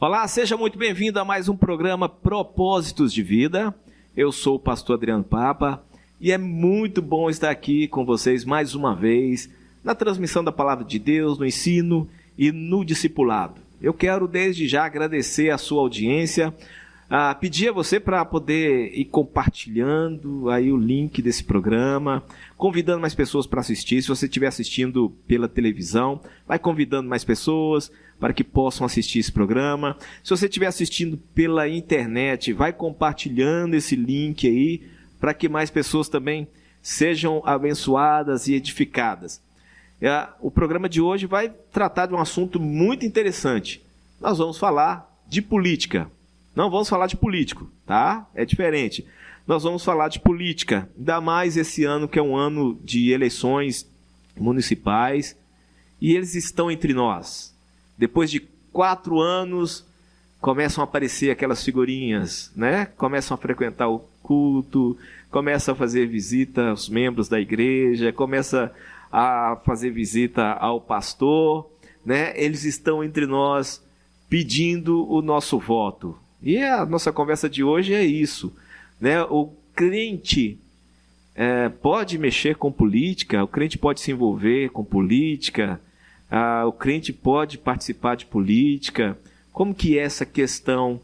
Olá, seja muito bem-vindo a mais um programa Propósitos de Vida. Eu sou o pastor Adriano Papa e é muito bom estar aqui com vocês mais uma vez na transmissão da Palavra de Deus, no ensino e no discipulado. Eu quero desde já agradecer a sua audiência, pedir a você para poder ir compartilhando aí o link desse programa, convidando mais pessoas para assistir. Se você estiver assistindo pela televisão, vai convidando mais pessoas para que possam assistir esse programa. Se você estiver assistindo pela internet, vai compartilhando esse link aí para que mais pessoas também sejam abençoadas e edificadas. O programa de hoje vai tratar de um assunto muito interessante. Nós vamos falar de política. Não vamos falar de político, tá? É diferente. Nós vamos falar de política, ainda mais esse ano que é um ano de eleições municipais e eles estão entre nós. Depois de 4 anos, começam a aparecer aquelas figurinhas, né? Começam a frequentar o culto, começam a fazer visita aos membros da igreja, começam a fazer visita ao pastor, né? Eles estão entre nós pedindo o nosso voto. E a nossa conversa de hoje é isso, né? O crente pode mexer com política, o crente pode se envolver com política, o crente pode participar de política. Como que é essa questão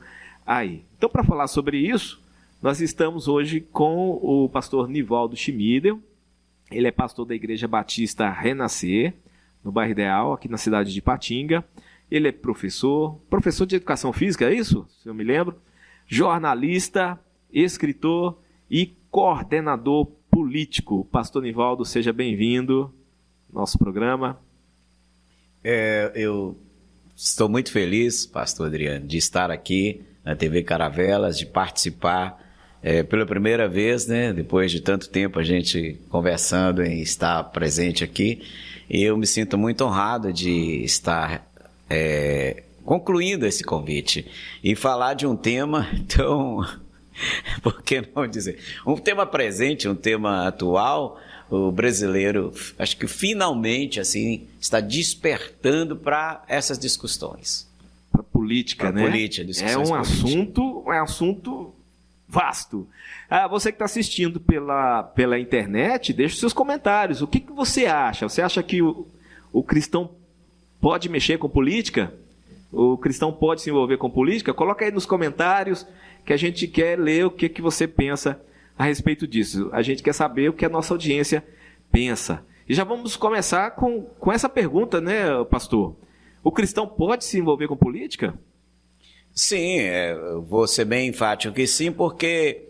aí? Então, para falar sobre isso, nós estamos hoje com o pastor Nivaldo Schmidel. Ele é pastor da Igreja Batista Renascer, no bairro Ideal, aqui na cidade de Ipatinga. Ele é professor de educação física, é isso? Se eu me lembro. Jornalista, escritor e coordenador político. Pastor Nivaldo, seja bem-vindo ao nosso programa. Eu estou muito feliz, pastor Adriano, de estar aqui na TV Caravelas, de participar pela primeira vez, né? Depois de tanto tempo a gente conversando e estar presente aqui. Eu me sinto muito honrado de estar concluindo esse convite e falar de um tema tão, por que não dizer, um tema presente, um tema atual. O brasileiro, acho que finalmente assim está despertando para essas discussões. Para política, né? Política, é um assunto vasto. Você que está assistindo pela internet, deixe seus comentários. O que você acha? Você acha que o cristão pode mexer com política? O cristão pode se envolver com política? Coloca aí nos comentários que a gente quer ler o que você pensa a respeito disso. A gente quer saber o que a nossa audiência pensa. E já vamos começar com essa pergunta, né, pastor? O cristão pode se envolver com política? Sim, vou ser bem enfático que sim, porque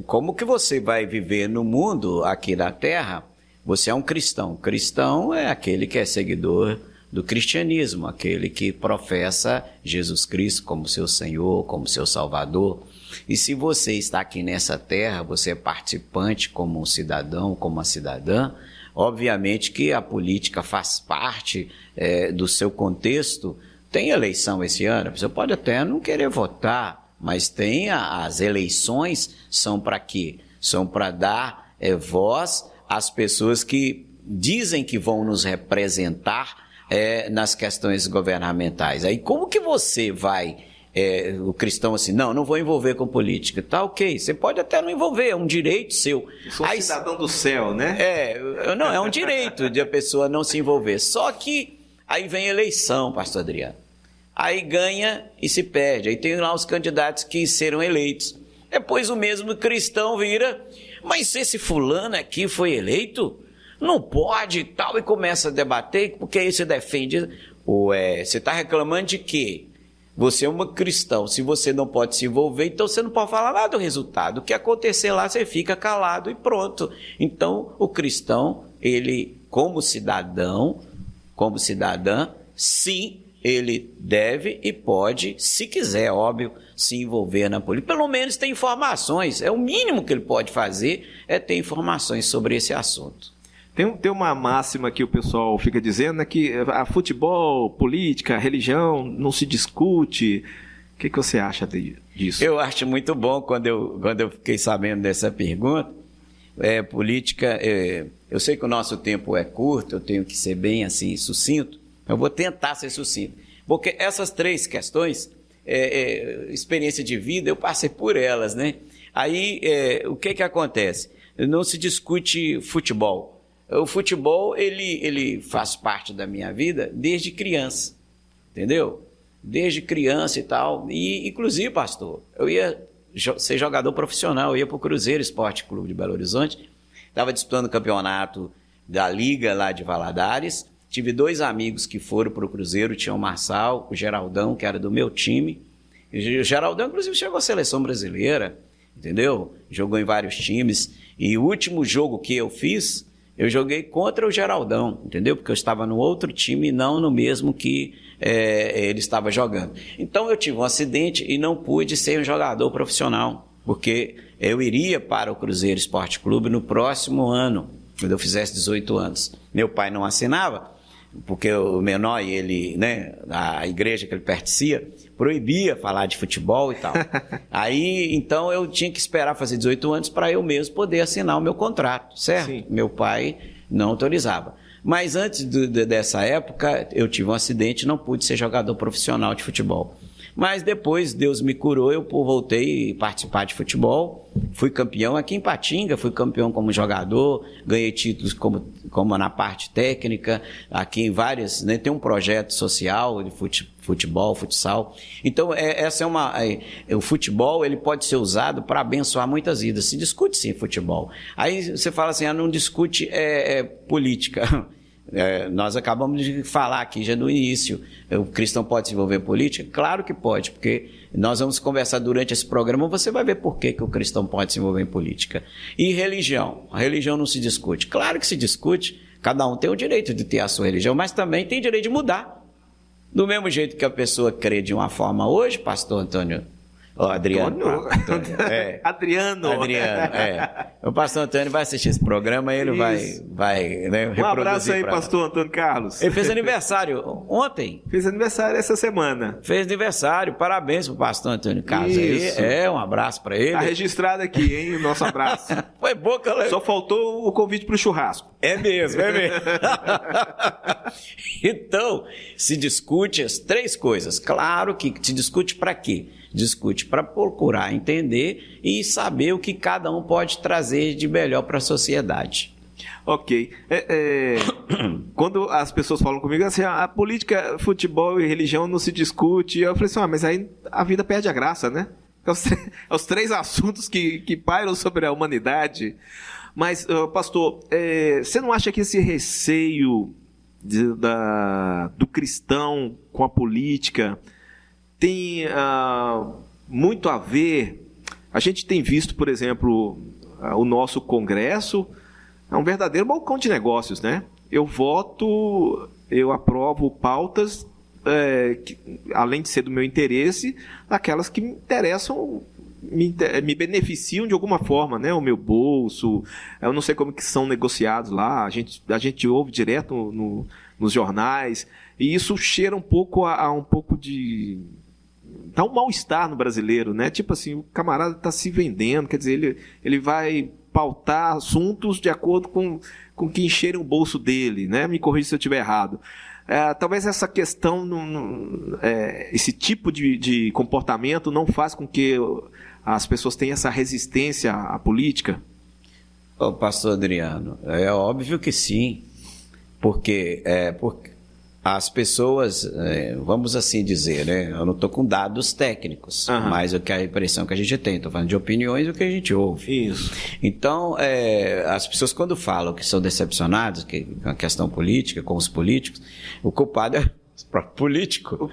como que você vai viver no mundo aqui da terra? Você é um cristão. Cristão é aquele que é seguidor do cristianismo, aquele que professa Jesus Cristo como seu Senhor, como seu Salvador. E se você está aqui nessa terra, você é participante como um cidadão, como uma cidadã, obviamente que a política faz parte do seu contexto. Tem eleição esse ano, você pode até não querer votar, mas tem as eleições são para quê? São para dar voz às pessoas que dizem que vão nos representar nas questões governamentais. Aí como que você vai... o cristão assim, não vou envolver com política, tá ok, você pode até não envolver, é um direito seu. Eu sou um cidadão do céu, né? Não, é um direito de a pessoa não se envolver, só que aí vem eleição, pastor Adriano, aí ganha e se perde, aí tem lá os candidatos que serão eleitos, depois o mesmo cristão vira, mas esse fulano aqui foi eleito? Não pode e tal, e começa a debater, porque aí você defende, você está reclamando de quê? Você é um cristão, se você não pode se envolver, então você não pode falar nada do resultado. O que acontecer lá, você fica calado e pronto. Então, o cristão, ele, como cidadão, como cidadã, sim, ele deve e pode, se quiser, óbvio, se envolver na política. Pelo menos ter informações, o mínimo que ele pode fazer é ter informações sobre esse assunto. Tem uma máxima que o pessoal fica dizendo, né, que futebol, política, religião não se discute. O que você acha disso? Eu acho muito bom quando eu fiquei sabendo dessa pergunta. Política, eu sei que o nosso tempo é curto, eu tenho que ser bem assim sucinto, eu vou tentar ser sucinto. Porque essas três questões, experiência de vida, eu passei por elas, né? Aí, o que acontece? Não se discute futebol. O futebol, ele faz parte da minha vida desde criança, entendeu? Desde criança e tal. E, inclusive, pastor, eu ia ser jogador profissional, eu ia para o Cruzeiro Esporte Clube de Belo Horizonte, estava disputando o campeonato da Liga lá de Valadares. Tive 2 amigos que foram para o Cruzeiro, tinha o Marçal, o Geraldão, que era do meu time. O Geraldão, inclusive, chegou à seleção brasileira, entendeu? Jogou em vários times. E o último jogo que eu fiz, eu joguei contra o Geraldão, entendeu? Porque eu estava no outro time, não no mesmo que ele estava jogando. Então eu tive um acidente e não pude ser um jogador profissional, porque eu iria para o Cruzeiro Esporte Clube no próximo ano, quando eu fizesse 18 anos. Meu pai não assinava, porque o menor e ele, né, a igreja que ele pertencia, proibia falar de futebol e tal. Aí, então, eu tinha que esperar fazer 18 anos para eu mesmo poder assinar o meu contrato, certo? Sim. Meu pai não autorizava. Mas antes dessa época, eu tive um acidente e não pude ser jogador profissional de futebol. Mas depois Deus me curou, eu voltei a participar de futebol, fui campeão aqui em Patinga, fui campeão como jogador, ganhei títulos como na parte técnica, aqui em várias, né, tem um projeto social de futebol, futsal. Então, o futebol ele pode ser usado para abençoar muitas vidas. Se discute sim futebol. Aí você fala assim, não discute política. Nós acabamos de falar aqui já no início, o cristão pode se envolver em política? Claro que pode, porque nós vamos conversar durante esse programa, você vai ver por que o cristão pode se envolver em política. E religião? A religião não se discute. Claro que se discute, cada um tem o direito de ter a sua religião, mas também tem direito de mudar. Do mesmo jeito que a pessoa crê de uma forma hoje, pastor Antônio, Adriano. Adriano. O pastor Antônio vai assistir esse programa e ele vai né, reproduzir. Um abraço aí, pastor Antônio Carlos. Ele fez aniversário ontem. Fez aniversário essa semana. Fez aniversário. Parabéns pro pastor Antônio Carlos. Aí, um abraço para ele. Tá registrado aqui, hein, o nosso abraço. Foi boca, né? Só faltou o convite pro churrasco. É mesmo. Então, se discute as 3 coisas. Claro que se discute para quê? Discute para procurar entender e saber o que cada um pode trazer de melhor para a sociedade. Ok. Quando as pessoas falam comigo assim, a política, futebol e religião não se discute, eu falei assim, mas aí a vida perde a graça, né? Os 3 assuntos que pairam sobre a humanidade. Mas, pastor, você não acha que esse receio do cristão com a política tem muito a ver? A gente tem visto, por exemplo, o nosso Congresso é um verdadeiro balcão de negócios, né? Eu aprovo pautas, que, além de ser do meu interesse, aquelas que me interessam, me beneficiam de alguma forma, né? O meu bolso, eu não sei como que são negociados lá, a gente ouve direto nos jornais, e isso cheira um pouco a um pouco de... dá um mal-estar no brasileiro, né? Tipo assim, o camarada está se vendendo, quer dizer, ele vai pautar assuntos de acordo com que encherem o bolso dele, né? Me corrija se eu estiver errado. Talvez essa questão, esse tipo de comportamento não faz com que as pessoas tenham essa resistência à política? Pastor Adriano, é óbvio que sim, porque as pessoas, vamos assim dizer, né? Eu não estou com dados técnicos, mas a impressão que a gente tem, estou falando de opiniões, o que a gente ouve. Isso. Então, as pessoas quando falam que são decepcionadas com a questão política, com os políticos, o culpado é o próprio político.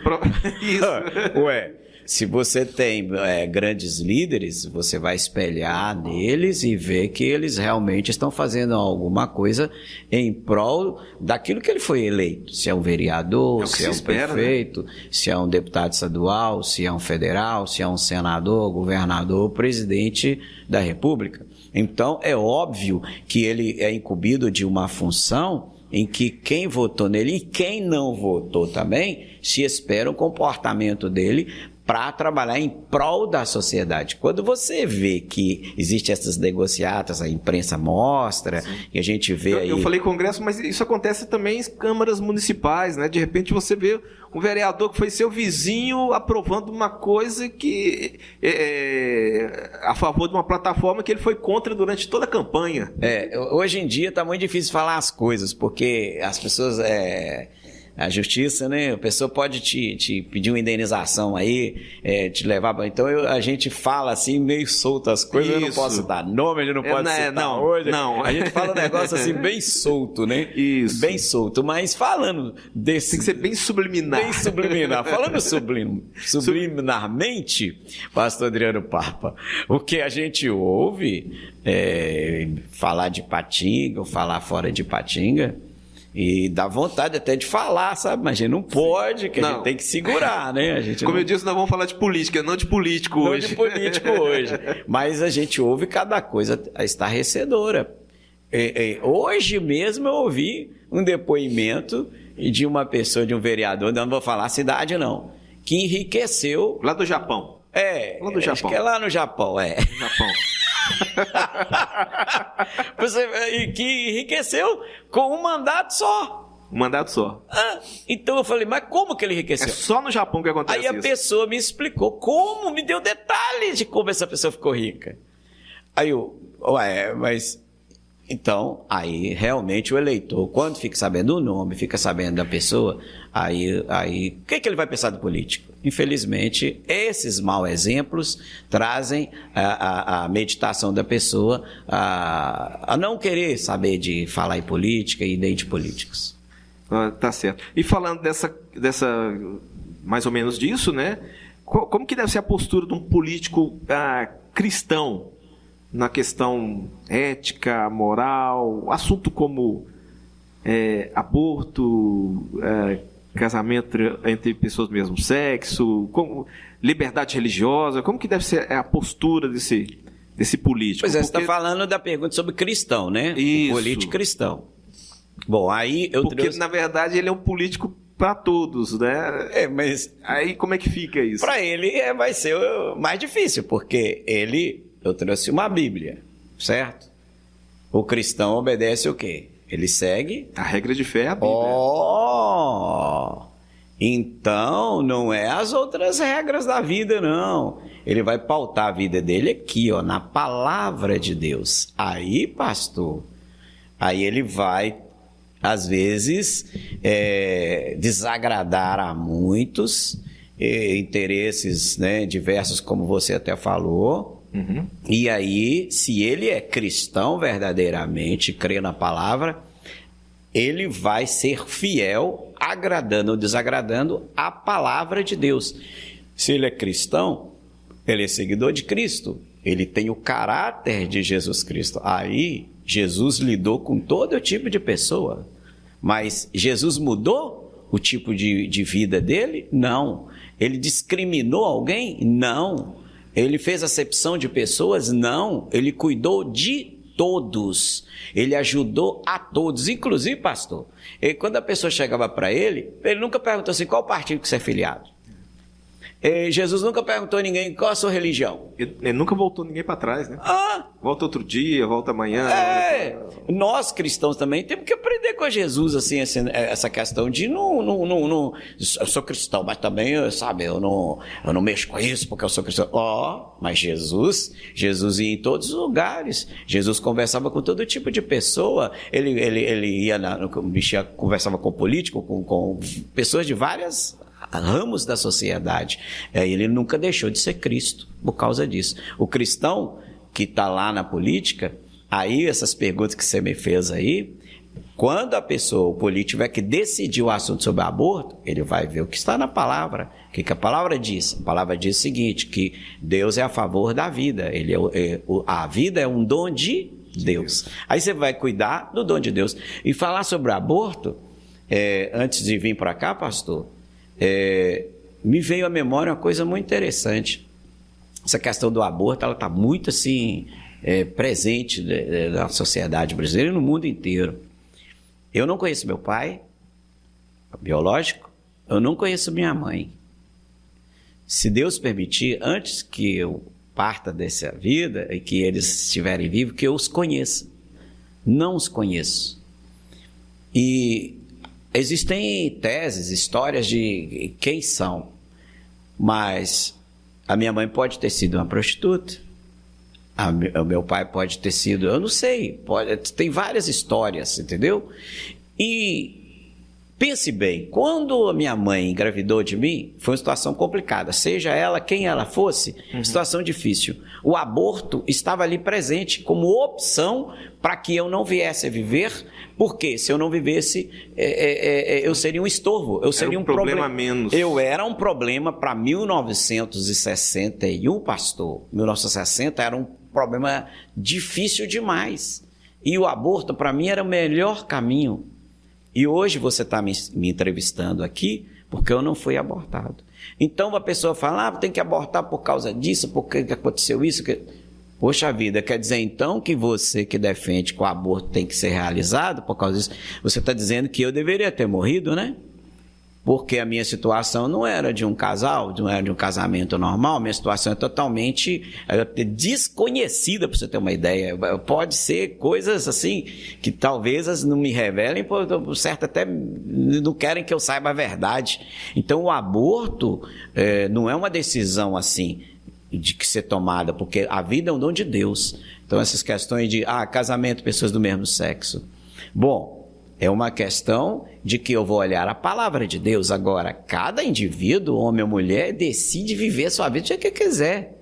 Isso. Se você tem grandes líderes, você vai espelhar neles e ver que eles realmente estão fazendo alguma coisa em prol daquilo que ele foi eleito. Se é um vereador, se é um prefeito, né? Se é um deputado estadual, se é um federal, se é um senador, governador, presidente da República. Então, é óbvio que ele é incumbido de uma função em que quem votou nele e quem não votou também se espera o comportamento dele para trabalhar em prol da sociedade. Quando você vê que existem essas negociatas, a imprensa mostra, e a gente vê aí... Eu falei Congresso, mas isso acontece também em câmaras municipais, né? De repente você vê um vereador que foi seu vizinho aprovando uma coisa que a favor de uma plataforma que ele foi contra durante toda a campanha. Hoje em dia está muito difícil falar as coisas, porque as pessoas... A justiça, né? A pessoa pode te pedir uma indenização aí, te levar... Então a gente fala assim, meio solto as coisas. Isso. Eu não posso dar nome, a gente não pode citar hoje. Não. A gente fala um negócio assim, bem solto, né? Isso. Bem solto, mas falando desse... Tem que ser bem subliminar. Bem subliminar. Falando subliminarmente, pastor Adriano Papa, o que a gente ouve falar de Patinga ou falar fora de Patinga... E dá vontade até de falar, sabe? Mas a gente não pode, que a gente tem que segurar, né? Como eu disse, nós vamos falar de política, não de político hoje. Não de político hoje. Mas a gente ouve cada coisa estarrecedora. Hoje mesmo eu ouvi um depoimento de uma pessoa, de um vereador, não vou falar a cidade não, que enriqueceu... Lá do Japão. Lá do Japão. Acho que é lá no Japão, No Japão. Que enriqueceu com um mandato só. Um mandato só. Então eu falei, mas como que ele enriqueceu? É só no Japão que acontece isso. Aí a pessoa me explicou como, me deu detalhes de como essa pessoa ficou rica. Aí eu, mas... Então, aí realmente o eleitor, quando fica sabendo o nome, fica sabendo da pessoa, aí o que ele vai pensar do político? Infelizmente, esses maus exemplos trazem a meditação da pessoa a não querer saber de falar em política e nem de políticos. Tá certo. E falando dessa mais ou menos disso, né? Como que deve ser a postura de um político cristão na questão ética, moral, assunto como aborto, casamento entre pessoas do mesmo sexo, liberdade religiosa, como que deve ser a postura desse político? Pois é, você está falando da pergunta sobre cristão, né? Isso. Político cristão. Bom, aí Porque, na verdade, ele é um político para todos, né? Mas... Aí, como é que fica isso? Para ele vai ser mais difícil, porque eu trouxe uma Bíblia, certo? O cristão obedece o quê? Ele segue... A regra de fé é a Bíblia. Então não é as outras regras da vida, não. Ele vai pautar a vida dele aqui, na palavra de Deus. Aí, pastor, ele vai, às vezes, desagradar a muitos interesses, né, diversos, como você até falou. Uhum. E aí, se ele é cristão verdadeiramente, crê na palavra, ele vai ser fiel, agradando ou desagradando a palavra de Deus. Se ele é cristão, ele é seguidor de Cristo, ele tem o caráter de Jesus Cristo. Aí, Jesus lidou com todo tipo de pessoa, mas Jesus mudou o tipo de vida dele? Não. Ele discriminou alguém? Não. Ele fez acepção de pessoas? Não. Ele cuidou de todos. Ele ajudou a todos. Inclusive, pastor, quando a pessoa chegava para ele nunca perguntou assim, qual partido que você é filiado? Jesus nunca perguntou a ninguém qual a sua religião. Ele nunca voltou ninguém para trás, né? Volta outro dia, volta amanhã. Nós cristãos também temos que aprender com Jesus assim, essa questão de não, eu sou cristão, mas também, sabe, eu não mexo com isso porque eu sou cristão. Mas Jesus ia em todos os lugares. Jesus conversava com todo tipo de pessoa. Ele ia conversava com político, com pessoas de várias ramos da sociedade. Ele nunca deixou de ser Cristo por causa disso. O cristão que está lá na política, aí essas perguntas que você me fez aí, quando o político tiver que decidir o assunto sobre aborto, ele vai ver o que está na palavra. O que a palavra diz? A palavra diz o seguinte, que Deus é a favor da vida. A vida é um dom de Deus. Aí você vai cuidar do dom de Deus. E falar sobre aborto, antes de vir para cá, pastor, me veio à memória uma coisa muito interessante. Essa questão do aborto, ela está muito assim, presente na sociedade brasileira e no mundo inteiro. Eu não conheço meu pai biológico, eu não conheço minha mãe. se Deus permitir, antes que eu parta dessa vida e que eles estiverem vivos, que eu os conheça. Não os conheço. E existem teses, histórias de quem são, mas a minha mãe pode ter sido uma prostituta, o meu pai pode ter sido, eu não sei, tem várias histórias, entendeu? E pense bem, quando a minha mãe engravidou de mim, foi uma situação complicada, seja ela quem ela fosse, situação difícil. O aborto estava ali presente como opção para que eu não viesse a viver, porque se eu não vivesse, eu seria um estorvo, eu seria um problema menos. Eu era um problema para 1961, pastor. 1960 era um problema difícil demais. E o aborto, para mim, era o melhor caminho. E hoje você está me entrevistando aqui porque eu não fui abortado. Então, uma pessoa fala, tem que abortar por causa disso, porque aconteceu isso. Poxa vida, quer dizer então que você que defende que o aborto tem que ser realizado por causa disso, você está dizendo que eu deveria ter morrido, né? Porque a minha situação não era de um casal, não era de um casamento normal, minha situação é totalmente desconhecida, para você ter uma ideia. Pode ser coisas assim que talvez não me revelem, por certo até não querem que eu saiba a verdade. Então o aborto não é uma decisão assim de que ser tomada, porque a vida é um dom de Deus. Então essas questões de casamento, pessoas do mesmo sexo. Bom, é uma questão de que eu vou olhar a palavra de Deus. Agora, cada indivíduo, homem ou mulher, decide viver a sua vida do jeito que quiser.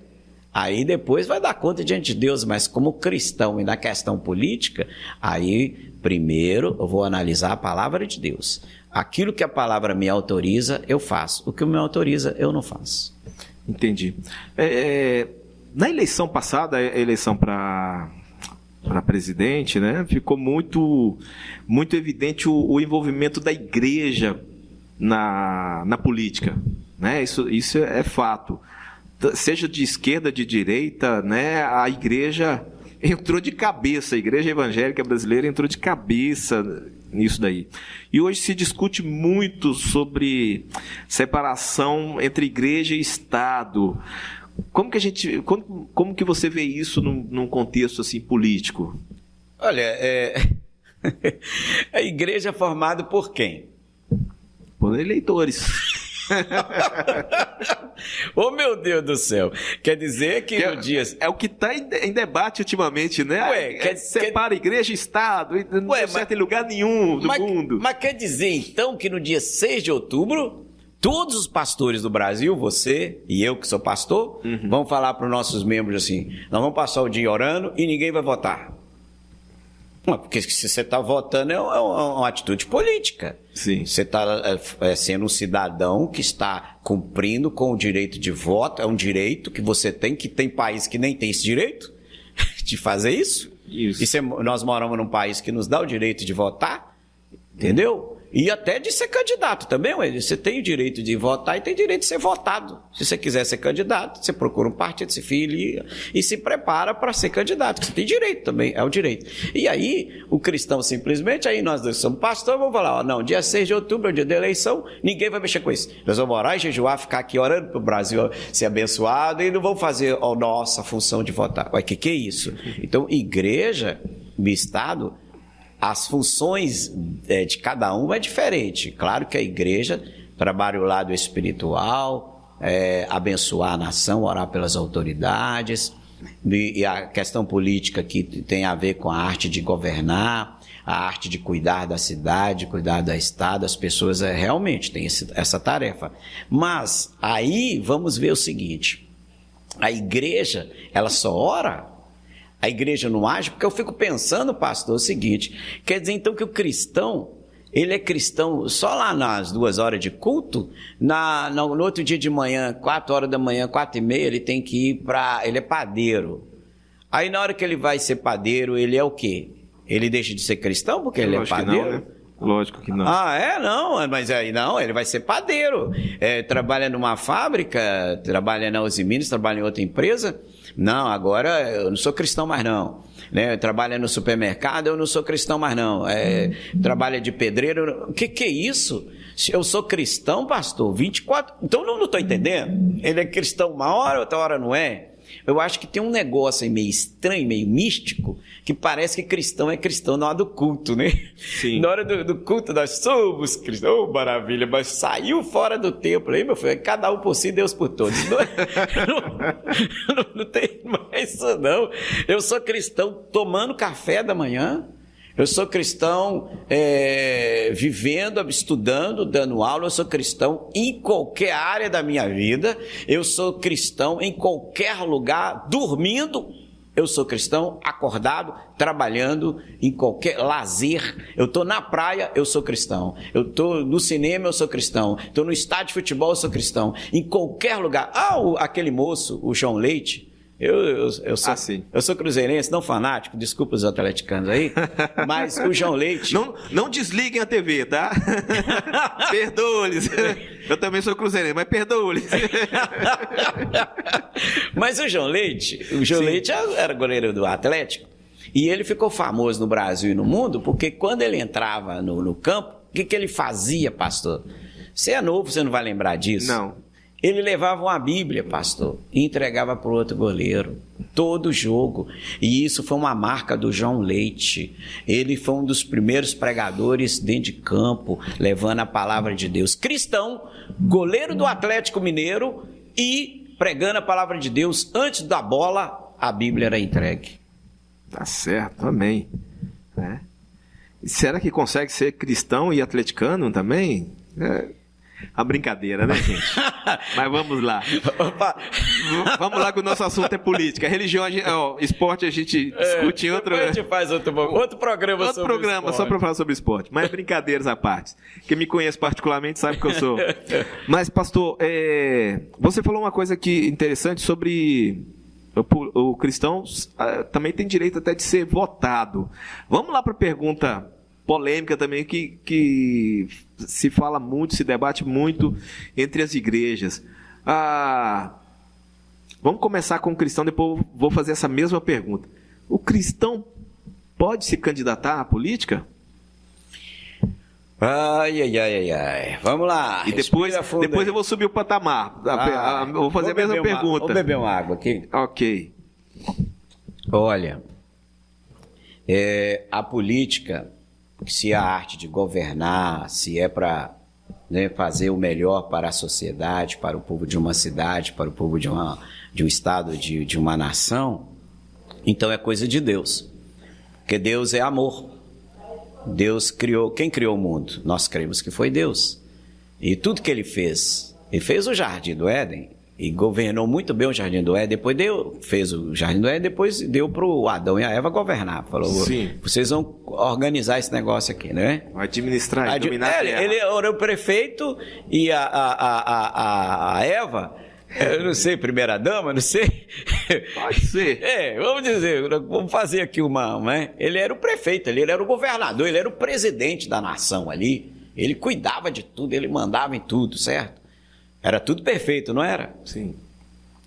Aí depois vai dar conta diante de Deus, mas como cristão e na questão política, aí primeiro eu vou analisar a palavra de Deus. Aquilo que a palavra me autoriza, eu faço. O que me autoriza, eu não faço. Entendi. Na eleição passada, a eleição para presidente, né, ficou muito evidente o envolvimento da igreja na política, né? Isso é fato. Seja de esquerda, de direita, né, a igreja entrou de cabeça, a igreja evangélica brasileira entrou de cabeça nisso daí. E hoje se discute muito sobre separação entre igreja e Estado. Como que você vê isso num contexto assim político? Olha, a igreja é formada por quem? Por eleitores. Oh, meu Deus do céu! Quer dizer que no dia... É o que está em debate ultimamente, né? Separa igreja e Estado, e não é certo em lugar nenhum do mundo. Mas quer dizer, então, que no dia 6 de outubro... todos os pastores do Brasil, você e eu que sou pastor, vão falar para os nossos membros assim, nós vamos passar o dia orando e ninguém vai votar. Porque se você está votando é uma atitude política. Sim. Você está sendo um cidadão que está cumprindo com o direito de voto, é um direito que você tem, que tem país que nem tem esse direito de fazer isso. Isso. E nós moramos num país que nos dá o direito de votar, entendeu? E até de ser candidato também, você tem o direito de votar e tem o direito de ser votado. Se você quiser ser candidato, você procura um partido, se filia e se prepara para ser candidato, que você tem direito também, é o direito. E aí, o cristão simplesmente, aí nós dois somos pastores, vamos falar, não, dia 6 de outubro é o dia da eleição, ninguém vai mexer com isso. Nós vamos orar e jejuar, ficar aqui orando para o Brasil ser abençoado e não vamos fazer a nossa função de votar. Ué, que é isso? Então, igreja, Estado, as funções de cada um é diferente. Claro que a igreja trabalha o lado espiritual, abençoar a nação, orar pelas autoridades, e a questão política que tem a ver com a arte de governar, a arte de cuidar da cidade, cuidar do estado, as pessoas realmente têm essa tarefa. Mas aí vamos ver o seguinte, a igreja, ela só ora? A igreja não age? Porque eu fico pensando, pastor, o seguinte, quer dizer então que o cristão, ele é cristão só lá nas 2 horas de culto, no outro dia de manhã, 4 horas da manhã, 4h30, ele tem que ir ele é padeiro. Aí na hora que ele vai ser padeiro, ele é o quê? Ele deixa de ser cristão porque ele é padeiro? Que não, né? Lógico que não. Não, mas aí não, ele vai ser padeiro. Trabalha numa fábrica, trabalha na Uzi Minas, trabalha em outra empresa, Não, agora eu não sou cristão mais não. Né? Trabalha no supermercado, eu não sou cristão mais não. Trabalha de pedreiro. O que é isso? Se eu sou cristão, pastor, 24... Então eu não estou entendendo. Ele é cristão uma hora, outra hora não é. Eu acho que tem um negócio aí meio estranho, meio místico, que parece que cristão é cristão na hora do culto, né? Sim. Na hora do culto nós somos cristãos, oh, maravilha, mas saiu fora do templo aí, meu filho, cada um por si, Deus por todos. Não tem mais isso não. Eu sou cristão tomando café da manhã, eu sou cristão vivendo, estudando, dando aula, eu sou cristão em qualquer área da minha vida, eu sou cristão em qualquer lugar, dormindo, eu sou cristão, acordado, trabalhando, em qualquer lazer, eu estou na praia, eu sou cristão, eu estou no cinema, eu sou cristão, estou no estádio de futebol, eu sou cristão, em qualquer lugar. Aquele moço, o João Leite, eu sou cruzeirense, não fanático, desculpa os atleticanos aí, mas o João Leite... Não desliguem a TV, tá? Perdoa-lhes. Eu também sou cruzeirense, mas perdoa-lhes. Mas o João Leite era goleiro do Atlético, e ele ficou famoso no Brasil e no mundo, porque quando ele entrava no campo, o que ele fazia, pastor? Você é novo, você não vai lembrar disso? Não. Ele levava uma Bíblia, pastor, e entregava para o outro goleiro, todo jogo. E isso foi uma marca do João Leite. Ele foi um dos primeiros pregadores dentro de campo, levando a palavra de Deus. Cristão, goleiro do Atlético Mineiro e pregando a palavra de Deus. Antes da bola, a Bíblia era entregue. Tá certo, amém. E será que consegue ser cristão e atleticano também? A brincadeira, né, gente? Mas vamos lá. Opa. Vamos lá, que o nosso assunto é política. Religião, esporte a gente discute em outro... A gente faz outro programa sobre esporte. Só para falar sobre esporte. Mas brincadeiras à parte. Quem me conhece particularmente sabe que eu sou. Mas, pastor, você falou uma coisa aqui interessante sobre... O cristão também tem direito até de ser votado. Vamos lá para a pergunta polêmica também, que se fala muito, se debate muito entre as igrejas. Vamos começar com o cristão, depois vou fazer essa mesma pergunta. O cristão pode se candidatar à política? Ai. Vamos lá. E depois eu vou subir o patamar. Vou fazer a mesma pergunta. Vou beber uma água aqui. Ok. Olha, a política, se é a arte de governar, se é para fazer o melhor para a sociedade, para o povo de uma cidade, para o povo de um estado, de uma nação, então é coisa de Deus. Porque Deus é amor. Deus criou... Quem criou o mundo? Nós cremos que foi Deus. E tudo que ele fez o Jardim do Éden, e governou muito bem o Jardim do Éden, depois fez o Jardim do Éden, depois deu para o Adão e a Eva governar. Falou, sim, vocês vão organizar esse negócio aqui, né? Administrar, dominar a terra. Ele era o prefeito e a Eva... Eu não sei, primeira dama, não sei. Pode ser. Vamos dizer, vamos fazer aqui ele era o prefeito, ele era o governador, ele era o presidente da nação ali. Ele cuidava de tudo, ele mandava em tudo, certo? Era tudo perfeito, não era? Sim.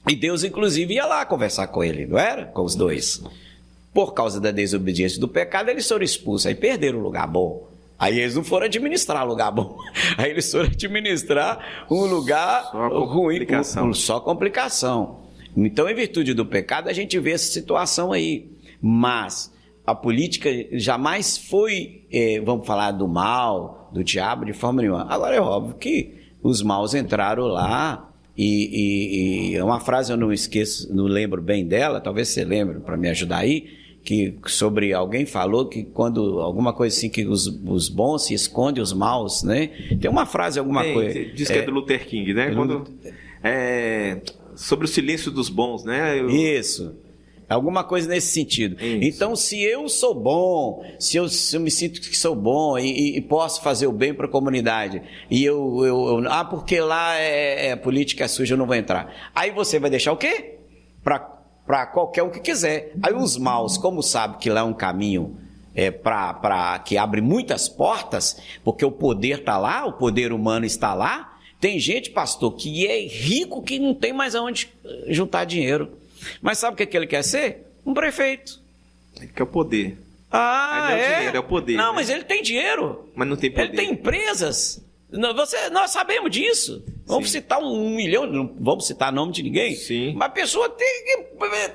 E Deus, inclusive, ia lá conversar com ele, não era? Com os dois. Por causa da desobediência do pecado, eles foram expulsos, aí perderam o lugar bom. Aí eles não foram administrar lugar bom. Aí eles foram administrar um lugar ruim, só complicação. Então, em virtude do pecado, a gente vê essa situação aí. Mas a política jamais foi, vamos falar do mal, do diabo, de forma nenhuma. Agora é óbvio que os maus entraram lá e uma frase eu não esqueço, não lembro bem dela, talvez você lembre para me ajudar aí, que sobre alguém falou que quando alguma coisa assim, que os bons se escondem, os maus, né? Tem uma frase, coisa... Diz que é do Luther King, né? Sobre o silêncio dos bons, né? Isso. Alguma coisa nesse sentido. Isso. Então, se eu sou bom, se eu me sinto que sou bom e posso fazer o bem para a comunidade, e porque lá política suja, eu não vou entrar. Aí você vai deixar o quê? Para qualquer um que quiser. Aí os maus, como sabe que lá é um caminho que abre muitas portas, porque o poder está lá, o poder humano está lá. Tem gente, pastor, que é rico, que não tem mais aonde juntar dinheiro. Mas sabe o que ele quer ser? Um prefeito. Ele quer o poder. Ah, Aí não é o dinheiro, é o poder. Não, né? mas ele tem dinheiro. Mas não tem poder. Ele tem empresas. Nós sabemos disso. Vamos Sim. citar 1 milhão, não vamos citar nome de ninguém. Sim. Mas a pessoa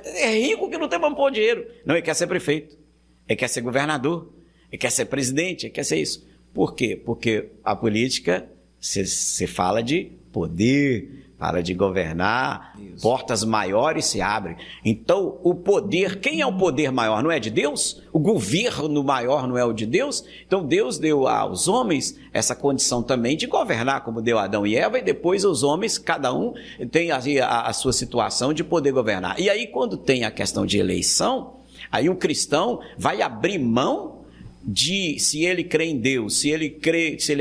é rico que não tem para pôr dinheiro. Não, ele quer ser prefeito. Ele quer ser governador. Ele quer ser presidente. Ele quer ser isso. Por quê? Porque a política, se fala de poder, fala de governar, Isso. portas maiores se abrem. Então, o poder, quem é o poder maior? Não é de Deus? O governo maior não é o de Deus? Então, Deus deu aos homens essa condição também de governar, como deu a Adão e Eva, e depois os homens, cada um tem a sua situação de poder governar. E aí, quando tem a questão de eleição, aí um cristão vai abrir mão se ele crê em Deus, se ele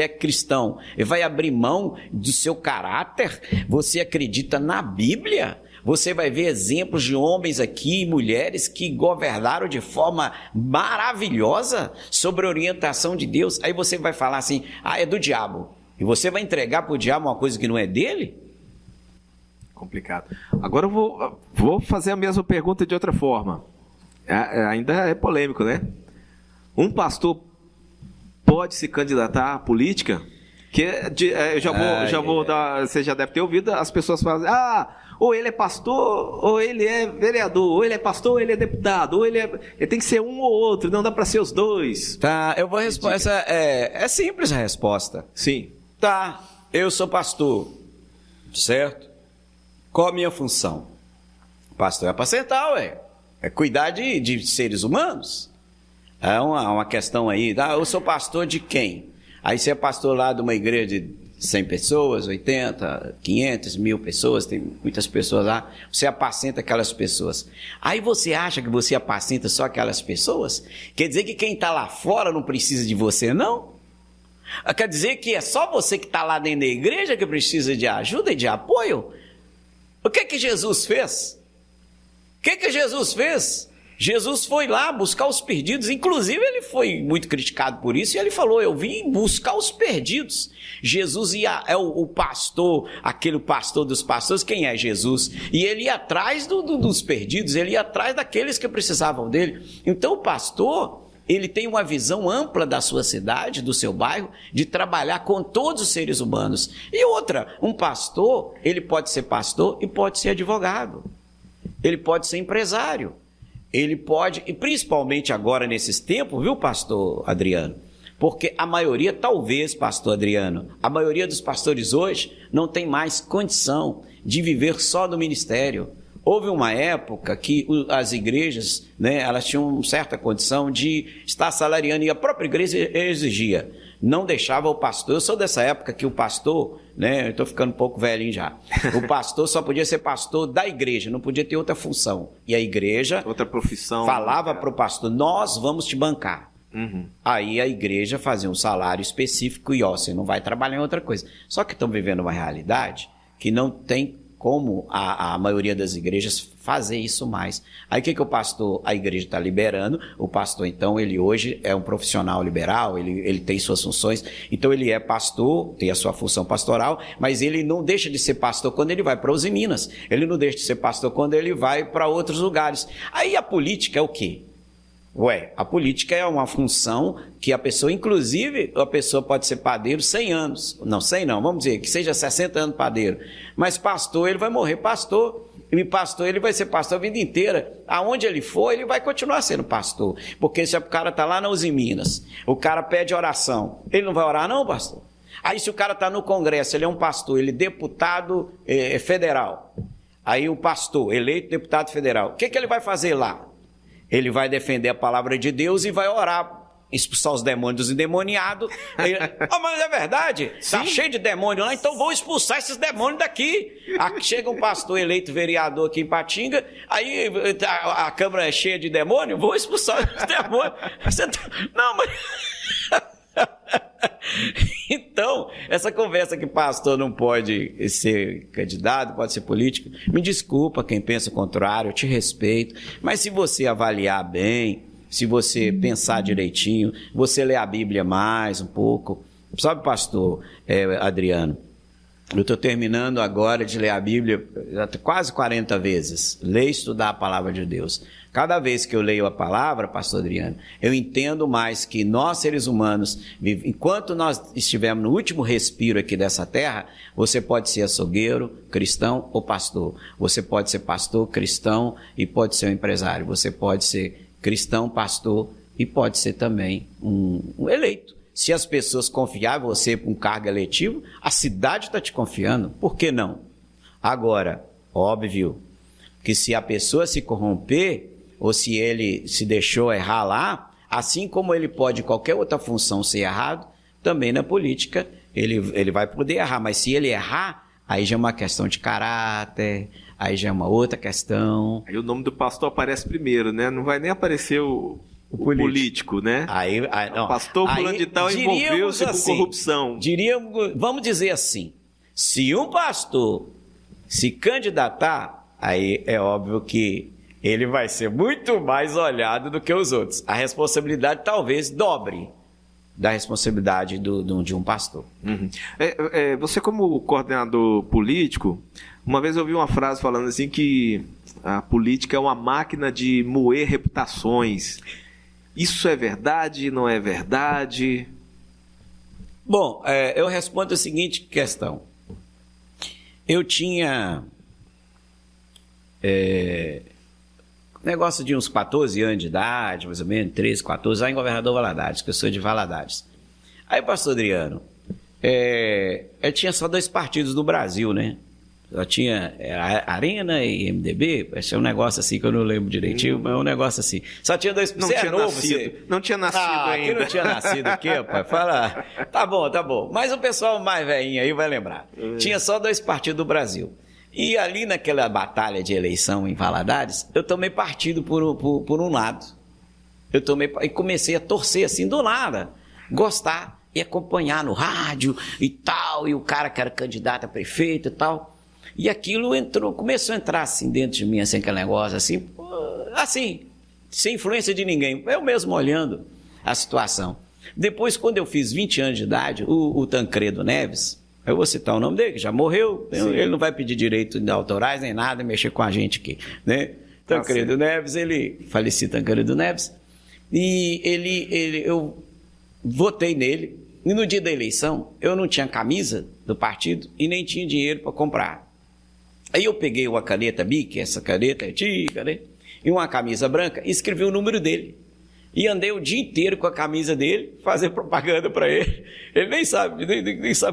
é cristão, ele vai abrir mão do seu caráter. Você acredita na Bíblia? Você vai ver exemplos de homens aqui, mulheres que governaram de forma maravilhosa sob a orientação de Deus. Aí você vai falar assim, é do diabo. E você vai entregar para o diabo uma coisa que não é dele? Complicado. Agora eu vou fazer a mesma pergunta de outra forma. Ainda é polêmico, né? Um pastor pode se candidatar à política? Eu já vou dar. Você já deve ter ouvido as pessoas falarem: ou ele é pastor, ou ele é vereador, ou ele é pastor, ou ele é deputado, ou ele tem que ser um ou outro, não dá para ser os dois. Tá, eu vou responder. É simples a resposta. Sim. Tá, eu sou pastor, certo? Qual a minha função? Pastor é apacentar, é cuidar de seres humanos. É uma questão aí, eu sou pastor de quem? Aí você é pastor lá de uma igreja de 100 pessoas, 80, 500, 1000 pessoas, tem muitas pessoas lá, você apacenta aquelas pessoas. Aí você acha que você apacenta só aquelas pessoas? Quer dizer que quem está lá fora não precisa de você, não? Quer dizer que é só você que está lá dentro da igreja que precisa de ajuda e de apoio? O que Jesus fez? O que Jesus fez? Jesus foi lá buscar os perdidos, inclusive ele foi muito criticado por isso, e ele falou, eu vim buscar os perdidos. Jesus é o pastor, aquele pastor dos pastores, quem é Jesus? E ele ia atrás dos perdidos, ele ia atrás daqueles que precisavam dele. Então o pastor, ele tem uma visão ampla da sua cidade, do seu bairro, de trabalhar com todos os seres humanos. E outra, um pastor, ele pode ser pastor e pode ser advogado, ele pode ser empresário. Ele pode, e principalmente agora nesses tempos, viu, pastor Adriano? Porque a maioria, talvez, pastor Adriano, a maioria dos pastores hoje não tem mais condição de viver só do ministério. Houve uma época que as igrejas, né, elas tinham certa condição de estar salariando, e a própria igreja exigia, não deixava o pastor. Eu sou dessa época que o pastor, né, eu estou ficando um pouco velhinho já, o pastor só podia ser pastor da igreja, não podia ter outra função. E a igreja, outra profissão, falava para o pastor, nós vamos te bancar. Uhum. Aí a igreja fazia um salário específico e você não vai trabalhar em outra coisa. Só que estão vivendo uma realidade que não tem como a maioria das igrejas fazer isso mais. Aí o que o pastor, a igreja está liberando, o pastor então, ele hoje é um profissional liberal, ele tem suas funções, então ele é pastor, tem a sua função pastoral, mas ele não deixa de ser pastor quando ele vai para os Minas, ele não deixa de ser pastor quando ele vai para outros lugares. Aí a política é o quê? A política é uma função que a pessoa, inclusive, a pessoa pode ser padeiro 100 anos. Não, 100 não, vamos dizer que seja 60 anos padeiro. Mas pastor, ele vai morrer pastor. E pastor, ele vai ser pastor a vida inteira. Aonde ele for, ele vai continuar sendo pastor. Porque se o cara está lá nas Minas, o cara pede oração, ele não vai orar não, pastor? Aí se o cara está no Congresso, ele é um pastor, ele é deputado federal. Aí o pastor, eleito deputado federal, o que ele vai fazer lá? Ele vai defender a palavra de Deus e vai orar, expulsar os demônios dos endemoniados. Mas é verdade, está cheio de demônio lá, então vou expulsar esses demônios daqui. Aqui chega um pastor eleito vereador aqui em Patinga, aí a Câmara é cheia de demônio, vou expulsar os demônios. Não, mas... Então, essa conversa que pastor não pode ser candidato, pode ser político, me desculpa quem pensa o contrário, eu te respeito, mas se você avaliar bem, se você pensar direitinho, você ler a Bíblia mais um pouco, sabe, pastor Adriano, Eu estou terminando agora de ler a Bíblia quase 40 vezes. Ler e estudar a palavra de Deus. Cada vez que eu leio a palavra, pastor Adriano, eu entendo mais que nós, seres humanos, enquanto nós estivermos no último respiro aqui dessa terra, você pode ser açougueiro, cristão ou pastor. Você pode ser pastor, cristão e pode ser um empresário. Você pode ser cristão, pastor e pode ser também um eleito. Se as pessoas confiarem em você para um cargo eletivo, a cidade está te confiando. Por que não? Agora, óbvio que se a pessoa se corromper, ou se ele se deixou errar lá, assim como ele pode em qualquer outra função ser errado, também na política ele vai poder errar. Mas se ele errar, aí já é uma questão de caráter, aí já é uma outra questão. Aí o nome do pastor aparece primeiro, né? Não vai nem aparecer o político, né? Não. O pastor fulano de tal envolveu-se com corrupção. Vamos dizer assim, se um pastor se candidatar, aí é óbvio que ele vai ser muito mais olhado do que os outros. A responsabilidade talvez dobre da responsabilidade de um pastor. Uhum. Você como coordenador político, uma vez eu ouvi uma frase falando assim que a política é uma máquina de moer reputações. Isso é verdade, não é verdade? Bom, eu respondo a seguinte questão. Eu tinha negócio de uns 14 anos de idade, mais ou menos, 13, 14, lá em Governador Valadares, que eu sou de Valadares. Aí, pastor Adriano, eu tinha só 2 partidos no Brasil, né? Só tinha Arena e MDB, esse é um negócio assim que eu não lembro direitinho, mas é um negócio assim. Só tinha 2... Não tinha nascido. Não tinha nascido ainda. Aqui não tinha nascido aqui, rapaz. Fala. Tá bom. Mas o pessoal mais velhinho aí vai lembrar. Tinha só 2 partidos do Brasil. E ali naquela batalha de eleição em Valadares, eu tomei partido por um lado. E comecei a torcer assim do nada, gostar e acompanhar no rádio e tal, e o cara que era candidato a prefeito e tal. E aquilo começou a entrar assim dentro de mim, assim, aquele negócio, assim, sem influência de ninguém. Eu mesmo olhando a situação. Depois, quando eu fiz 20 anos de idade, o Tancredo Neves, eu vou citar o nome dele, que já morreu, ele não vai pedir direito de autorais nem nada, mexer com a gente aqui, né? Tancredo Neves, falecido Tancredo Neves, e eu votei nele, e no dia da eleição, eu não tinha camisa do partido e nem tinha dinheiro para comprar. Aí eu peguei uma caneta Bic, essa caneta antiga, né? E uma camisa branca, e escrevi o número dele. E andei o dia inteiro com a camisa dele, fazer propaganda para ele. Ele nem sabe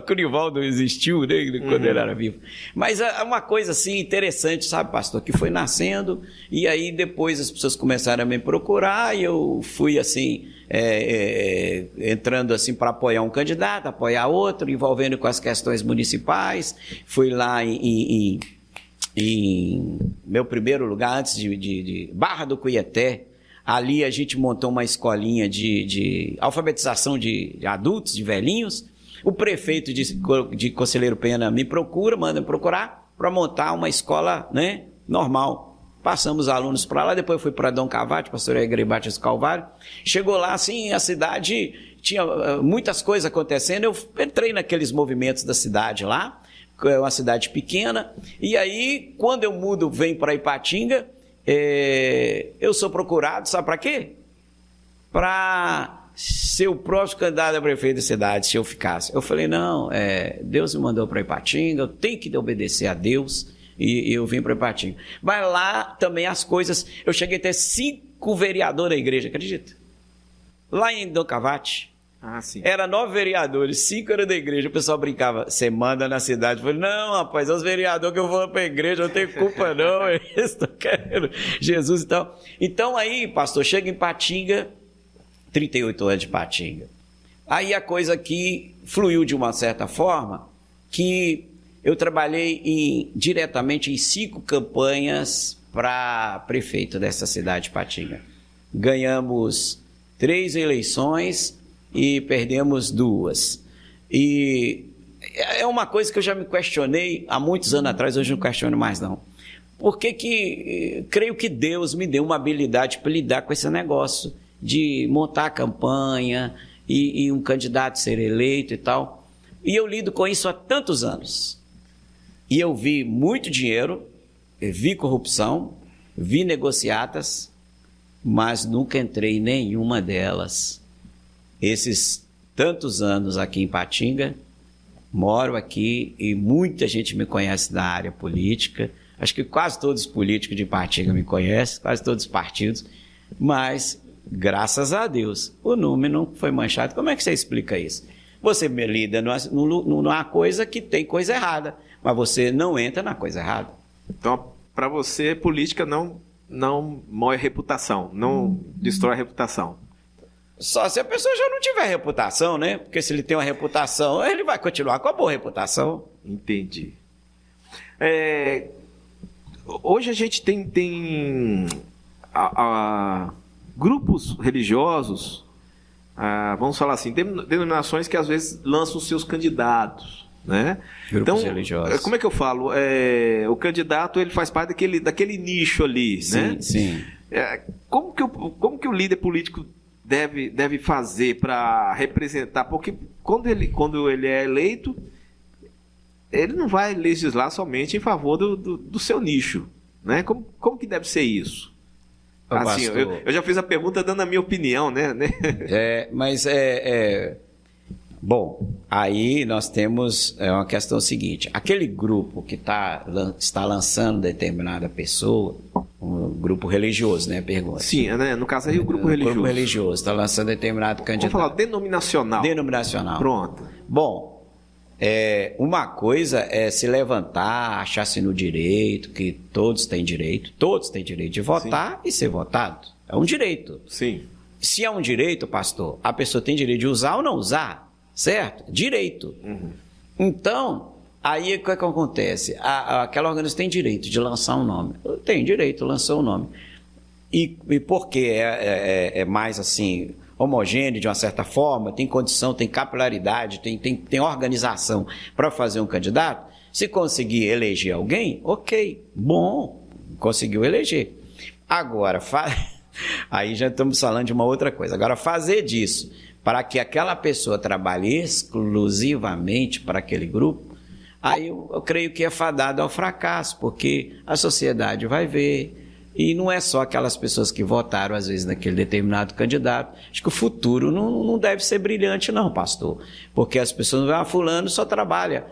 que o Nivaldo existiu, né, quando ele era vivo. Mas é uma coisa assim interessante, sabe, pastor, que foi nascendo, e aí depois as pessoas começaram a me procurar, e eu fui assim, entrando assim para apoiar um candidato, apoiar outro, envolvendo com as questões municipais. Fui lá em meu primeiro lugar, antes de Barra do Cuieté. Ali a gente montou uma escolinha de alfabetização de adultos, de velhinhos. O prefeito de Conselheiro Pena me procura, manda me procurar para montar uma escola, né, normal. Passamos alunos para lá, depois fui para Dom Cavate, pastor Igreja Batista Calvário. Chegou lá, assim, a cidade tinha muitas coisas acontecendo. Eu entrei naqueles movimentos da cidade lá, é uma cidade pequena. E aí, quando eu venho para Ipatinga, eu sou procurado, sabe para quê? Para ser o próximo candidato a prefeito da cidade, se eu ficasse. Eu falei, não, Deus me mandou para Ipatinga, eu tenho que obedecer a Deus, e eu vim para Ipatinga. Mas lá também as coisas, eu cheguei a ter 5 vereadores da igreja, acredita? Lá em Dom Cavate, era 9 vereadores, 5 eram da igreja. O pessoal brincava, você manda na cidade. Eu falei, não, rapaz, é os vereadores que eu vou para a igreja, não tenho culpa não, eles estão querendo Jesus e tal. Então aí, pastor, chega em Ipatinga, 38 anos de Ipatinga. Aí a coisa aqui fluiu de uma certa forma, que eu trabalhei diretamente em 5 campanhas para prefeito dessa cidade de Ipatinga. Ganhamos 3 eleições e perdemos 2. E é uma coisa que eu já me questionei há muitos anos atrás, hoje não questiono mais não. Por que creio que Deus me deu uma habilidade para lidar com esse negócio de montar a campanha e um candidato ser eleito e tal. E eu lido com isso há tantos anos. E eu vi muito dinheiro, vi corrupção, vi negociatas, mas nunca entrei em nenhuma delas. Esses tantos anos aqui em Ipatinga, moro aqui e muita gente me conhece da área política. Acho que quase todos os políticos de Ipatinga me conhecem, quase todos os partidos, mas, graças a Deus, o nome não foi manchado. Como é que você explica isso? Você me lida numa coisa que tem coisa errada, mas você não entra na coisa errada. Então, para você, política não mói reputação, não destrói a reputação. Só se a pessoa já não tiver reputação, né? Porque se ele tem uma reputação, ele vai continuar com a boa reputação. Entendi. Hoje a gente tem grupos religiosos, vamos falar assim, denominações que às vezes lançam os seus candidatos, né? Grupos religiosos. Como é que eu falo? O candidato, ele faz parte daquele nicho ali, sim, né? Sim. Como que o líder político deve fazer para representar? Porque quando ele é eleito, ele não vai legislar somente em favor do seu nicho, né? Como que deve ser isso? Assim, eu já fiz a pergunta dando a minha opinião, né? Bom, aí nós temos uma questão seguinte. Aquele grupo que está lançando determinada pessoa, um grupo religioso, né? Pergunta. Sim, né? No caso aí o grupo religioso. O grupo religioso está lançando determinado candidato. Vamos falar denominacional. Denominacional. Pronto. Bom, uma coisa é se levantar, achar-se no direito, que todos têm direito de votar. Sim. E ser votado. É um direito. Sim. Se é um direito, pastor, a pessoa tem direito de usar ou não usar, certo? Direito. Uhum. Então, aí o que acontece? Aquela organização tem direito de lançar um nome. Tem direito, lançou um nome. E porque é mais assim, homogêneo de uma certa forma, tem condição, tem capilaridade, tem organização para fazer um candidato, se conseguir eleger alguém, ok, bom, conseguiu eleger. Agora, aí já estamos falando de uma outra coisa. Agora, fazer disso para que aquela pessoa trabalhe exclusivamente para aquele grupo, aí eu creio que é fadado ao fracasso, porque a sociedade vai ver, e não é só aquelas pessoas que votaram, às vezes, naquele determinado candidato. Acho que o futuro não deve ser brilhante, não, pastor, porque as pessoas vão, fulano só trabalha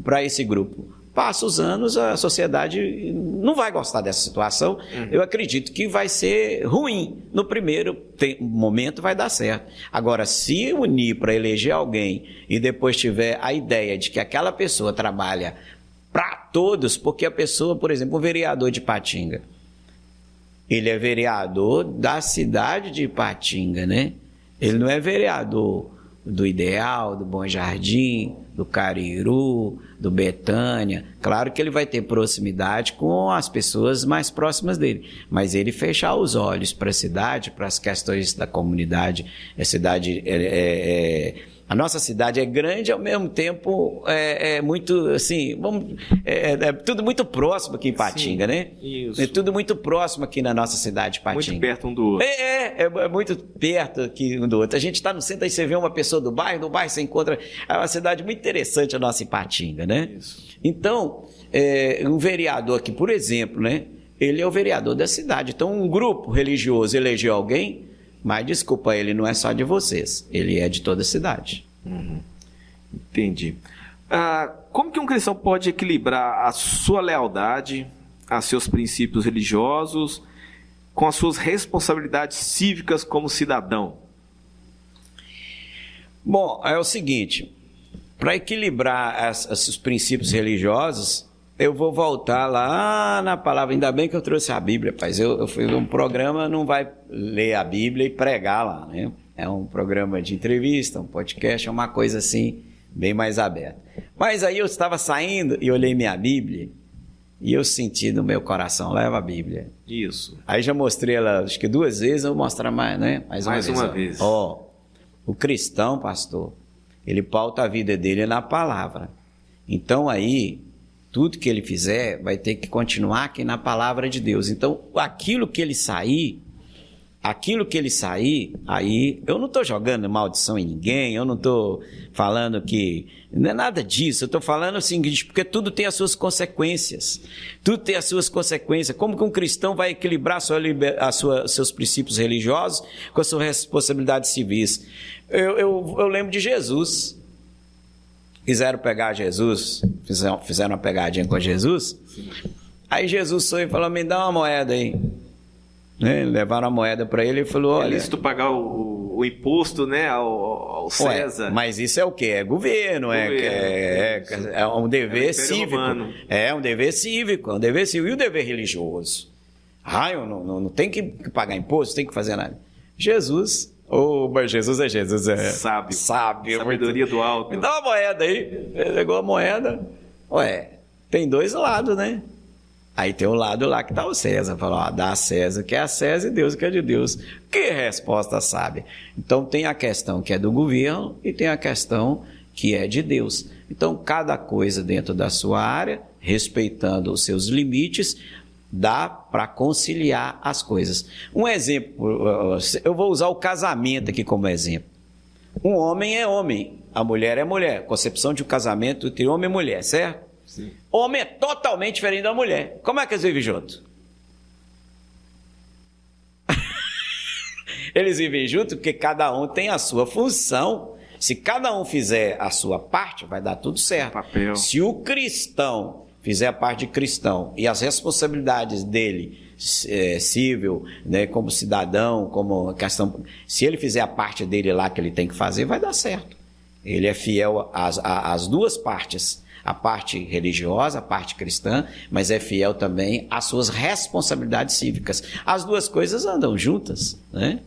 para esse grupo. Passa os anos, a sociedade não vai gostar dessa situação. Uhum. Eu acredito que vai ser ruim. No primeiro momento vai dar certo. Agora, se unir para eleger alguém e depois tiver a ideia de que aquela pessoa trabalha para todos, porque a pessoa, por exemplo, um vereador de Ipatinga, ele é vereador da cidade de Ipatinga, né? Ele não é vereador do Ideal, do Bom Jardim, do Cariru, do Betânia. Claro que ele vai ter proximidade com as pessoas mais próximas dele, mas ele fechar os olhos para a cidade, para as questões da comunidade, a nossa cidade é grande, ao mesmo tempo é muito, assim, tudo muito próximo aqui em Ipatinga, sim, né? Isso. É tudo muito próximo aqui na nossa cidade de Ipatinga. Muito perto um do outro. É muito perto aqui um do outro. A gente está no centro, aí você vê uma pessoa do bairro, no bairro você encontra... É uma cidade muito interessante a nossa Ipatinga, né? Isso. Então, um vereador aqui, por exemplo, né? Ele é o vereador da cidade. Então, um grupo religioso elegeu alguém... Mas, desculpa, ele não é só de vocês, ele é de toda a cidade. Uhum. Entendi. Como que um cristão pode equilibrar a sua lealdade, a seus princípios religiosos, com as suas responsabilidades cívicas como cidadão? Bom, é o seguinte, para equilibrar os princípios religiosos, eu vou voltar lá na palavra, ainda bem que eu trouxe a Bíblia, rapaz. Eu fui num programa, não vai ler a Bíblia e pregar lá, né? É um programa de entrevista, um podcast, é uma coisa assim, bem mais aberta. Mas aí eu estava saindo e olhei minha Bíblia e eu senti no meu coração, leva a Bíblia. Isso. Aí já mostrei ela, acho que 2 vezes, eu vou mostrar mais, né? Mais uma vez. O cristão, pastor, ele pauta a vida dele na palavra. Então aí... tudo que ele fizer vai ter que continuar aqui na palavra de Deus. Então, aquilo que ele sair, aquilo que ele sair, aí eu não estou jogando maldição em ninguém, eu não estou falando que... Não é nada disso, eu estou falando o seguinte, porque tudo tem as suas consequências. Tudo tem as suas consequências. Como que um cristão vai equilibrar seus princípios religiosos com as suas responsabilidades civis? Eu lembro de Jesus. Quiseram pegar Jesus, fizeram uma pegadinha com Jesus. Sim. Aí Jesus foi e falou, me dá uma moeda aí. Né? Levaram a moeda para ele e falou, olha... É lícito pagar o imposto, né, ao César. Ué, mas isso é o quê? É governo, é um dever cívico. Humano. É um dever cívico, um dever cívico. E o dever religioso? Eu não tenho que pagar imposto, tem que fazer nada. Jesus é sábio. Sabedoria do alto. Me dá uma moeda aí. Ele pegou a moeda. Tem dois lados, né? Aí tem o lado lá que está o César. Falou, dá a César que é a César e Deus que é de Deus. Que resposta sábia. Então tem a questão que é do governo e tem a questão que é de Deus. Então cada coisa dentro da sua área, respeitando os seus limites, dá para conciliar as coisas. Um exemplo, eu vou usar o casamento aqui como exemplo. Um homem é homem, a mulher é mulher. Concepção de um casamento entre homem e mulher, certo? Sim. Homem é totalmente diferente da mulher. Como é que eles vivem juntos? Eles vivem juntos porque cada um tem a sua função. Se cada um fizer a sua parte, vai dar tudo certo. Papel. Se o cristão fizer a parte de cristão e as responsabilidades dele, civil, né, como cidadão, como questão, se ele fizer a parte dele lá que ele tem que fazer, vai dar certo. Ele é fiel às duas partes, a parte religiosa, a parte cristã, mas é fiel também às suas responsabilidades cívicas. As duas coisas andam juntas, né?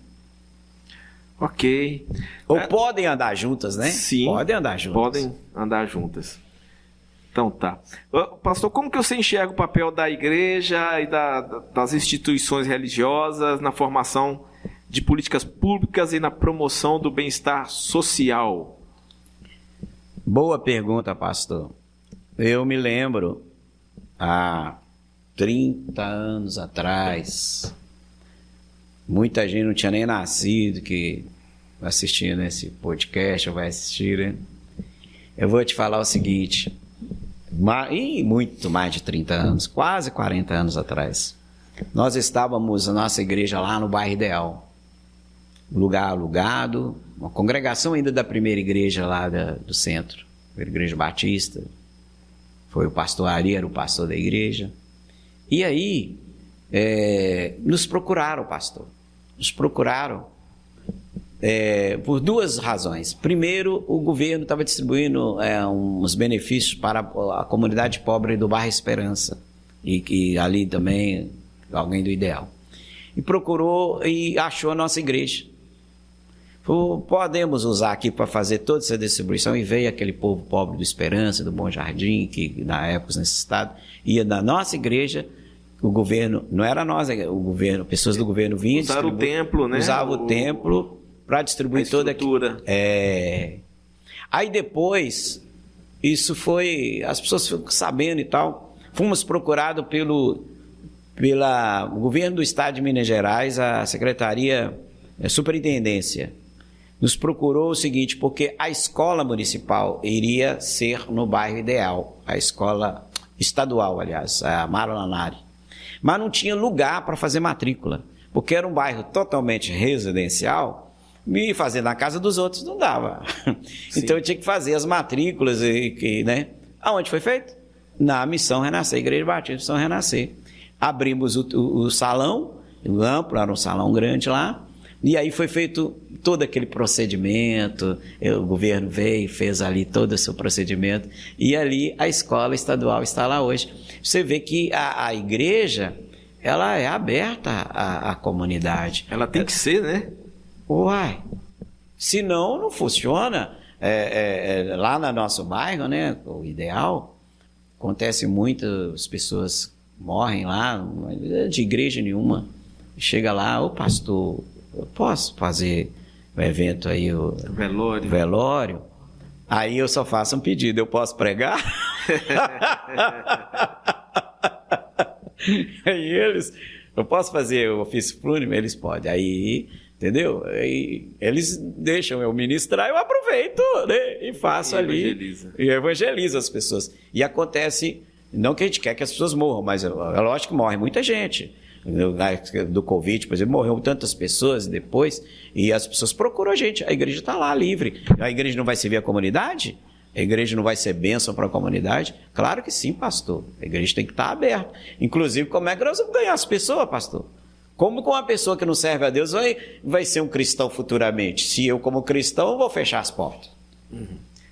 Ok. Ou podem andar juntas, né? Sim. Podem andar juntas. Podem andar juntas. Então tá. Pastor, como que você enxerga o papel da igreja e das instituições religiosas na formação de políticas públicas e na promoção do bem-estar social? Boa pergunta, pastor. Eu me lembro, há 30 anos atrás, muita gente não tinha nem nascido que assistindo esse podcast ou vai assistir, né? Eu vou te falar o seguinte... muito mais de 30 anos, quase 40 anos atrás, nós estávamos na nossa igreja lá no bairro Ideal, lugar alugado, uma congregação ainda da primeira igreja lá do centro, a igreja batista, foi o pastor Ari, era o pastor da igreja, e aí nos procuraram, pastor, por duas razões. Primeiro, o governo estava distribuindo uns benefícios para a comunidade pobre do bairro Esperança e ali também alguém do Ideal. E procurou e achou a nossa igreja. Falou, podemos usar aqui para fazer toda essa distribuição, e veio aquele povo pobre do Esperança, do Bom Jardim, que na época necessitado, ia da nossa igreja. O governo, não era nós, o governo, pessoas do governo vinham, usaram o templo, né? Usava o templo para distribuir toda a... Aí depois, isso foi... As pessoas ficam sabendo e tal. Fomos procurados pelo governo do estado de Minas Gerais, a secretaria, a superintendência. Nos procurou o seguinte, porque a escola municipal iria ser no bairro Ideal. A escola estadual, aliás, a Maranari. Mas não tinha lugar para fazer matrícula, porque era um bairro totalmente residencial, e fazer na casa dos outros não dava. Então eu tinha que fazer as matrículas, né? Aonde foi feito? Na Missão Renascer, Igreja Batista Missão Renascer. Abrimos o salão, amplo, era um salão grande lá, e aí foi feito todo aquele procedimento, o governo veio, fez ali todo o seu procedimento, e ali a escola estadual está lá hoje. Você vê que a igreja, ela é aberta à comunidade. Ela tem que ser, né? Uai, senão não funciona. Lá no nosso bairro, né, o Ideal, acontece muitas pessoas morrem lá, de igreja nenhuma. Chega lá, ô pastor, eu posso fazer o evento aí, o velório? Aí eu só faço um pedido, eu posso pregar? Aí eles, Eu posso fazer o ofício fúnebre? Eles podem. Aí, entendeu? Aí eles deixam eu ministrar, eu aproveito, né? E faço ali. E evangelizo as pessoas. E acontece, não que a gente quer que as pessoas morram, mas é lógico que morre muita gente. Do Covid, por exemplo, morreu tantas pessoas depois, e as pessoas procuram a gente. A igreja está lá livre. A igreja não vai servir a comunidade? A igreja não vai ser bênção para a comunidade? Claro que sim, pastor. A igreja tem que estar aberta. Inclusive, como é que nós vamos ganhar as pessoas, pastor? Como com uma pessoa que não serve a Deus vai ser um cristão futuramente? Se eu, como cristão, vou fechar as portas.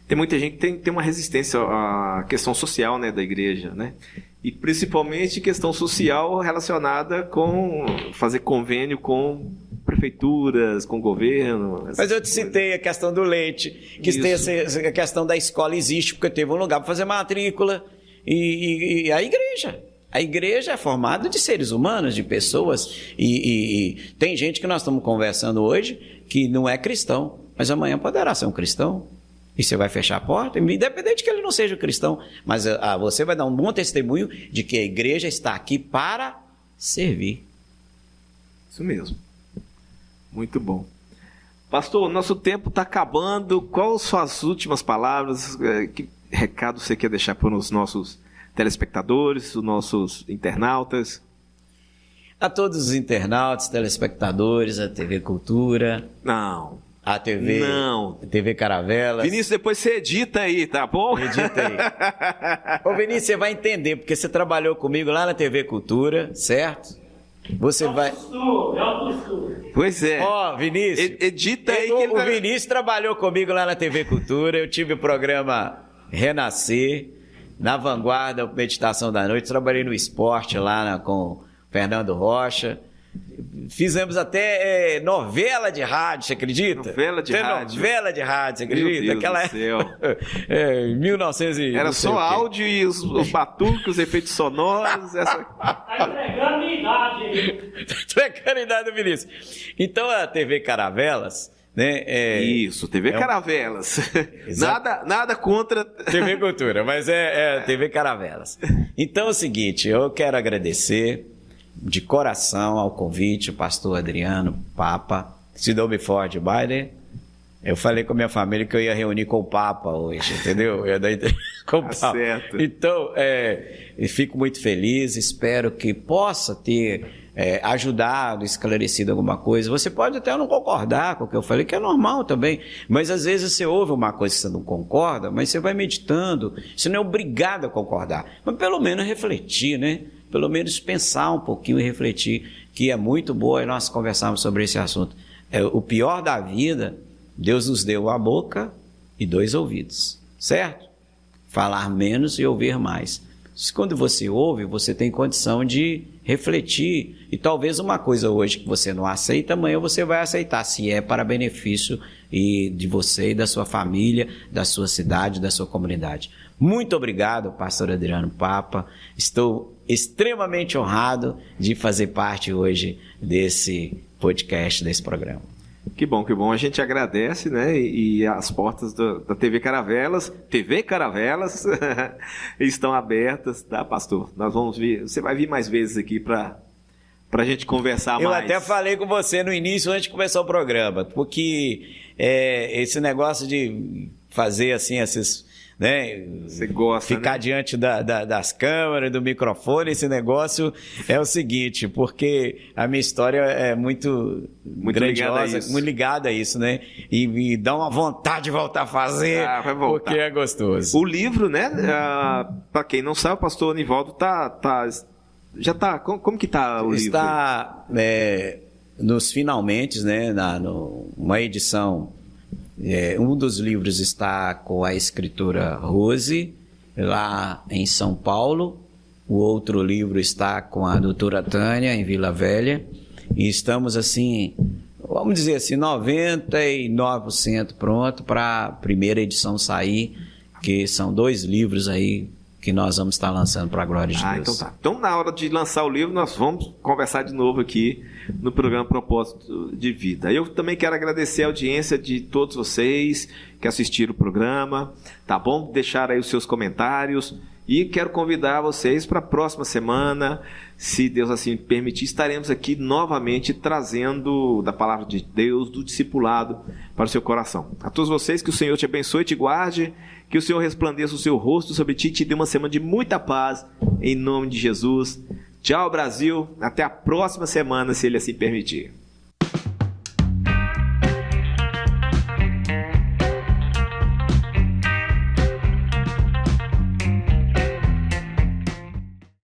Tem muita gente que tem uma resistência à questão social, né, da igreja, né? E principalmente questão social relacionada com fazer convênio com prefeituras, com governo. Mas eu te citei a questão do leite, que tem a questão da escola existe, porque teve um lugar para fazer matrícula, e a igreja é formada de seres humanos, de pessoas, e tem gente que nós estamos conversando hoje que não é cristão, mas amanhã poderá ser um cristão. E você vai fechar a porta, independente de que ele não seja cristão, mas você vai dar um bom testemunho de que a igreja está aqui para servir. Isso mesmo. Muito bom. Pastor, nosso tempo está acabando. Quais são as últimas palavras? Que recado você quer deixar para os nossos telespectadores, os nossos internautas? A todos os internautas, telespectadores, a TV Cultura. A TV Caravelas. Vinícius, depois você edita aí, tá bom? Edita aí. Ô Vinícius, você vai entender, porque você trabalhou comigo lá na TV Cultura, certo? Você vai... Pois é. Ó, Vinícius. Edita aí. O Vinícius trabalhou comigo lá na TV Cultura, eu tive o programa Renascer, na Vanguarda, Meditação da Noite, trabalhei no esporte lá com Fernando Rocha. Fizemos até novela de rádio, você acredita? Novela de rádio, você acredita? Meu Deus do céu. 1900 e... Era só áudio e os batuques, os efeitos sonoros. Tá entregando minha idade aí. Tá entregando a idade do Vinícius. Então a TV Caravelas, né? Isso, TV Caravelas. Nada contra... TV Cultura, mas é TV Caravelas. Então é o seguinte, eu quero agradecer de coração ao convite, o pastor Adriano Papa, Sidney Ford Biden. Eu falei com a minha família que eu ia reunir com o Papa hoje, entendeu? Eu ia dar com o Papa. Certo. Então, fico muito feliz, espero que possa ter ajudado, esclarecido alguma coisa. Você pode até não concordar com o que eu falei, que é normal também, mas às vezes você ouve uma coisa que você não concorda, mas você vai meditando, você não é obrigado a concordar, mas pelo menos refletir, né? Pelo menos pensar um pouquinho e refletir, que é muito boa nós conversarmos sobre esse assunto. O pior da vida, Deus nos deu a boca e 2 ouvidos, certo? Falar menos e ouvir mais. Quando você ouve, você tem condição de refletir, e talvez uma coisa hoje que você não aceita, amanhã você vai aceitar, se é para benefício de você e da sua família, da sua cidade, da sua comunidade. Muito obrigado, pastor Adriano Papa. Estou extremamente honrado de fazer parte hoje desse podcast, desse programa. Que bom. A gente agradece, né? E as portas da TV Caravelas estão abertas, tá, pastor? Nós vamos vir, você vai vir mais vezes aqui para a gente conversar mais. Eu até falei com você no início, antes de começar o programa, porque esse negócio de fazer assim, esses... né? Você gosta, ficar, né? Diante das câmeras, do microfone, esse negócio é o seguinte, porque a minha história é muito grandiosa, muito ligada a isso, né? E dá uma vontade de voltar a fazer, vai voltar. Porque é gostoso. O livro, né? Para quem não sabe, o pastor Anivaldo já tá. Como que tá o livro? Está nos finalmente, né? Uma edição. Um dos livros está com a escritora Rose, lá em São Paulo. O outro livro está com a doutora Tânia, em Vila Velha. E estamos, assim, vamos dizer assim, 99% pronto para a primeira edição sair, que são 2 livros aí que nós vamos estar lançando para a glória de Deus. Então tá. Então, na hora de lançar o livro, nós vamos conversar de novo aqui no programa Propósito de Vida. Eu também quero agradecer a audiência de todos vocês que assistiram o programa, tá bom? Deixar aí os seus comentários E quero convidar vocês para a próxima semana, se Deus assim permitir, estaremos aqui novamente trazendo da palavra de Deus, do discipulado para o seu coração. A todos vocês, que o Senhor te abençoe e te guarde, que o Senhor resplandeça o seu rosto sobre ti e te dê uma semana de muita paz, em nome de Jesus. Tchau, Brasil. Até a próxima semana, se Ele assim permitir.